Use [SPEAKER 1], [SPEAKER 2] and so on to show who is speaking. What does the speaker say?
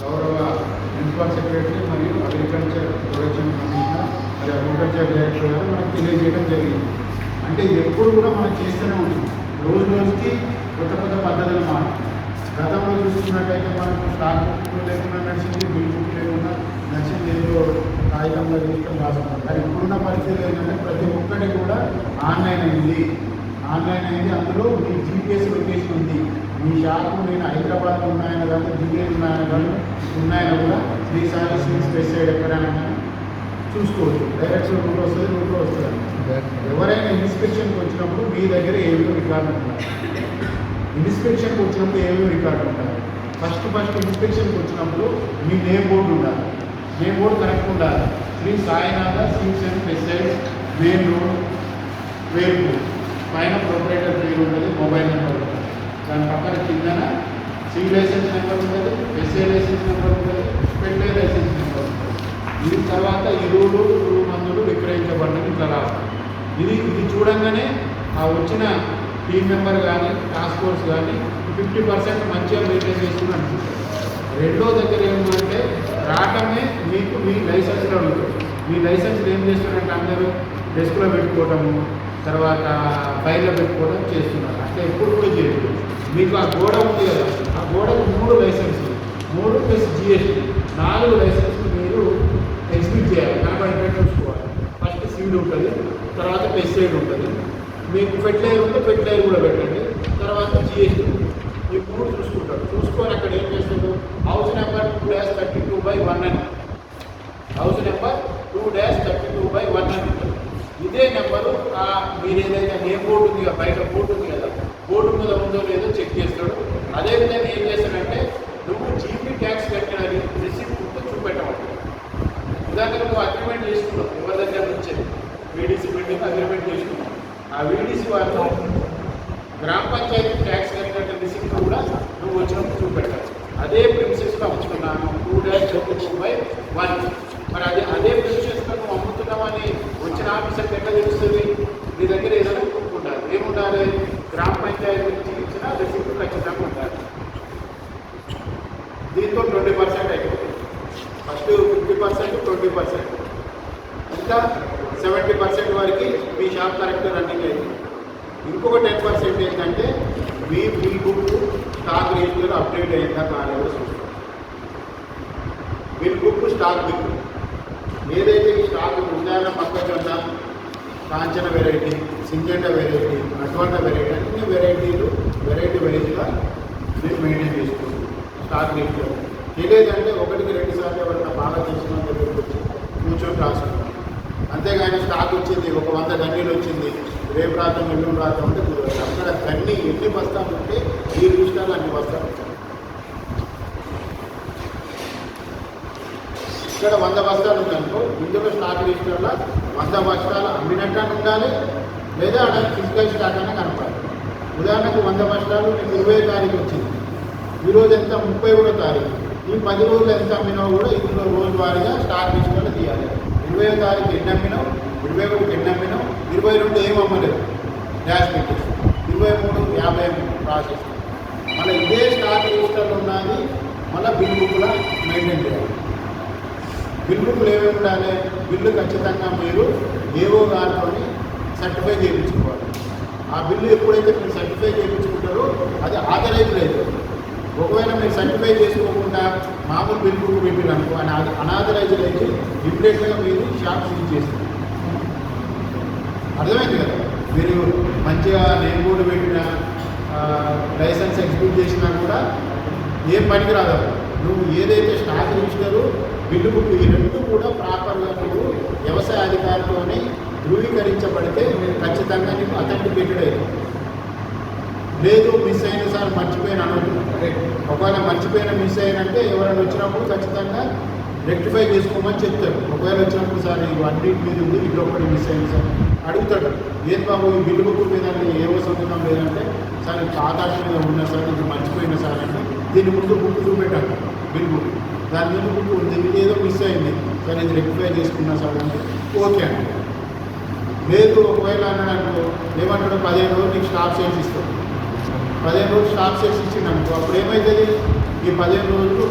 [SPEAKER 1] గౌరవ principal secretary మరియు agriculture production commissioner మరియు అగ్రికల్చర్ డైరెక్టర్ గారు మనకు తెలియజేయడం జరిగింది. అంటే ఎప్పుడు కూడా మనం చేస్తూనే ఉంటాం, రోజు రోజుకి కొత్త కొత్త పద్ధతులు మారుతాం. గతంలో చూసుకున్నట్టయితే మనకు స్టాక్ బుక్ లేకుండా నడిచింది, బిల్ బుక్ లేకుండా నడిచింది, ఏదో కాగితంలో తీసుకొని రాసుకుంటాం. కానీ ఇప్పుడున్న పరిస్థితులు ఏంటంటే ప్రతి ఒక్కటి కూడా ఆన్లైన్ అయింది. అందులో మీ జీపీఎస్ లొకేషన్ ఉంది. మీ షాపు నేను హైదరాబాద్లో ఉన్నాయని కానీ, ఢిల్లీ ఉన్నాయని కూడా 3 స్పేస్ సైడ్ ఎక్కడైనా కానీ చూసుకోవచ్చు. డైరెక్ట్ రూట్ వస్తుంది. ఎవరైనా ఇన్స్పెక్షన్కి వచ్చినప్పుడు మీ దగ్గర ఏమేమి రికార్డు ఉంటాయి. ఫస్ట్ ఇన్స్పెక్షన్కి వచ్చినప్పుడు మీ నేమ్ బోర్డు ఉండాలి. నేమ్ బోర్డు కరెక్ట్ ఉండాలి. Shri Sainatha sweets and specials, main road, Verpur. పైన ప్రొపరేటర్ పేరు ఉంటుంది, మొబైల్ నెంబర్ ఉంటుంది. దాని పక్కన కిందన సి లైసెన్స్ నెంబర్ ఉంటుంది, ఎస్ఏ లైసెన్స్ నెంబర్ ఉంటుంది, పెట్టే లైసెన్స్ నెంబర్ ఉంటుంది. ఇది తర్వాత ఎరువులు, పురుగు మందులు విక్రయించబడినది ఇట్లా రావాలి. ఇది చూడంగానే ఆ వచ్చిన టీం మెంబర్ కానీ, టాస్క్ ఫోర్స్ కానీ 50% మంచిగా మెయింటైన్ చేసుకుని అనిపిస్తుంది. రెండో దగ్గర ఏమంటే రావటమే మీకు మీ లైసెన్స్లో ఉంటుంది. మీ లైసెన్స్ ఏం చేస్తున్నారంటే అందరూ డెస్క్లో పెట్టుకోవటము, తర్వాత ఫైల్లో పెట్టుకోవడం చేస్తున్నారు. అట్లా ఎప్పుడు కూడా చేయలేదు. మీకు ఆ గోడ ఉంది కదా, ఆ గోడకు 3 లైసెన్సులు, 3 + GST 4 లైసెన్సులు మీరు ఎగ్జిబిట్ చేయాలి, కనబడినట్టు చూసుకోవాలి. ఫస్ట్ సీడ్ ఉంటుంది, తర్వాత పెస్టిసైడ్ ఉంటుంది. మీకు ఫెర్టిలైజర్ ఉంటే ఫెర్టిలైజర్ కూడా పెట్టండి, తర్వాత GST ఈ 3 చూసుకుంటారు. చూసుకొని అక్కడ ఏం చేస్తారు, హౌస్ నెంబర్ 2-32/1 అని, హౌస్ నెంబర్ 2-32/1 అని ఉంటుంది. ఇదే నెంబరు మీరు ఏదైతే నేమ్ బోర్డు ఉంది కదా, బయట బోర్డు ఉంది కదా, బోర్డు మీద ఉందో లేదో చెక్ చేస్తాడు. అదేవిధంగా ఏం చేస్తాడంటే నువ్వు జీపీ ట్యాక్స్ కట్టిన రిసిప్ట్ చూపెట్టమంటాడు. ఉదాహరణకు నువ్వు అగ్రిమెంట్ చేసుకున్నావు, ఎవరి దగ్గర నుంచి వీడీసీ బిల్డింగ్ అగ్రిమెంట్ చేసుకున్నావు. ఆ వీడీసీ వాళ్ళు గ్రామ పంచాయతీ ట్యాక్స్ కట్టిన రిసిప్ట్ కూడా నువ్వు వచ్చినప్పుడు చూపెట్టాలి. అదే ప్రిన్సెస్లో అమ్ముతున్నాను 2-32/1. మరి అదే ప్రిన్సెస్లో నువ్వు అమ్ముతున్నావని వచ్చిన ఆఫీసర్కి ఎట్లా తెలుస్తుంది? నీ దగ్గర ఏదైనా ప్రూఫ్ ఉండాలి. ఏముండాలి? గ్రామ పంచాయతీ నుంచి ఇచ్చిన రిసిప్ట్ ఖచ్చితంగా ఉండాలి. దీంతో 20% అయిపోతుంది. ఫస్ట్ 50%, 20%, ఇంకా 70% వరకు మీ షాప్ కరెక్ట్ రన్నింగ్ అయింది. ఇంకొక 10% ఏంటంటే మీ bill book stock register update అయిందా కాలేదో చూస్తాం. బిల్ బుక్ స్టాక్ బిల్ ఏదైతే ఈ స్టాక్ ఉదాహరణ మొక్కజొన్న, Kanchana variety, Syngenta variety, Advanta variety, అన్ని వెరైటీ వైజ్గా మీరు మెయింటైన్ చేసుకోండి. స్టాక్ రిజిస్టర్ తెలియదంటే 1-2 సార్లు ఎవరైనా బాగా తెలిసిన దగ్గరికి వచ్చి కూర్చొని రాసుకుంటాం. అంతేగాని స్టాక్ వచ్చింది, ఒక 100 గన్నీలు వచ్చింది, రేపు రాత్రం ఎల్లుండి రాత్రం అంటే కుదరదు. అక్కడ గన్ని ఎన్ని బస్తాలు ఉంటే ఈ రిజిస్టర్లు అన్ని బస్తాలు ఉంటాయి. ఇక్కడ 100 బస్తాలు ఉందనుకో, ఇందులో స్టాక్ రిజిస్టర్లో 100 బస్తాలు అమ్మినట్టు ఉండాలి, లేదా అక్కడ ఫిజికల్ స్టాక్ అనే కనపడాలి. ఉదాహరణకు 100 బస్తాలు నీకు 20వ తారీఖు వచ్చింది, ఈరోజు ఎంత 31వ తారీఖు, ఈ 10 రోజులు ఎంత అమ్మినావు కూడా ఇందులో రోజువారీగా స్టాక్ రిజిస్టర్లో తీయాలి. 20వ తారీఖు ఎన్ని అమ్మినావు, 21 ఎన్ని అమ్మినావు, 22 ఏం అమ్మలేదు డ్యాష్ పెట్టేసి, 23 50 ప్రాసెస్. మళ్ళీ ఇదే స్టాక్ రిజిస్టర్లో ఉన్నది మళ్ళీ బిల్ బుక్లో మెయింటైన్ చేయాలి. బిల్ బుక్లు ఏమేమి ఉండాలి? బిల్లు ఖచ్చితంగా మీరు ఏవో గారితో సర్టిఫై చేయించుకోవాలి. ఆ బిల్లు ఎప్పుడైతే మీరు సర్టిఫై చేయించుకుంటారో అది ఆథరైజ్డ్ అవుతుంది. ఒకవేళ మీరు సర్టిఫై చేసుకోకుండా మామూలు బిల్ బుక్ పెట్టిననుకో అని అది అనాథరైజ్డ్ అయితే ఇమ్మీడియట్గా మీరు షాప్ సీజ్ చేస్తారు. అర్థమైంది కదా? మీరు మంచిగా నేమ్ బోర్డు పెట్టిన లైసెన్స్ ఎగ్జిక్యూట్ చేసినా కూడా ఏం పనికి రాదు. నువ్వు ఏదైతే స్టాక్ రిజిస్టరు, బిల్లు బుక్ ఈ 2 కూడా ప్రాపర్గా నువ్వు వ్యవసాయ అధికారితోనే ధృవీకరించబడితే మీరు ఖచ్చితంగా నీకు అథెంటికేటెడ్ అవుతుంది. లేదు మిస్ అయిన సార్ మర్చిపోయిన అనొద్దు. ఒకవేళ మిస్ అయినంటే ఎవరైనా వచ్చినప్పుడు ఖచ్చితంగా రెక్టిఫై చేసుకోమని చెప్తారు. ఒకవేళ వచ్చినప్పుడు సార్ ఇది అన్నింటి మీద ఉంది, ఇది ఒకటి మిస్ అయింది సార్ అడుగుతాడు. ఏం బాబు ఈ బిల్లు బుక్ మీద ఏవో సంతకం లేదంటే సార్ ఇది ఆకాశం మీద ఉన్న సార్, ఇది మర్చిపోయిన సార్ అంటే దీని ముందు బుక్ చూపెట్టాను, బిల్ బుక్ దాని మీద బుక్ ఉంది, ఇది ఏదో మిస్ అయింది సార్, ఇది రెక్టిఫై చేసుకున్నా సార్ అంటే ఓకే అండి. లేదు ఒకవేళ అన్నాడు ఏమంటాడు 15 రోజులు నీకు స్టాప్ సేల్స్ ఇస్తాడు. 15 రోజులు స్టాప్ సేల్స్ ఇచ్చిండు అనుకో, అప్పుడు ఏమవుతుంది? ఈ 15 రోజులు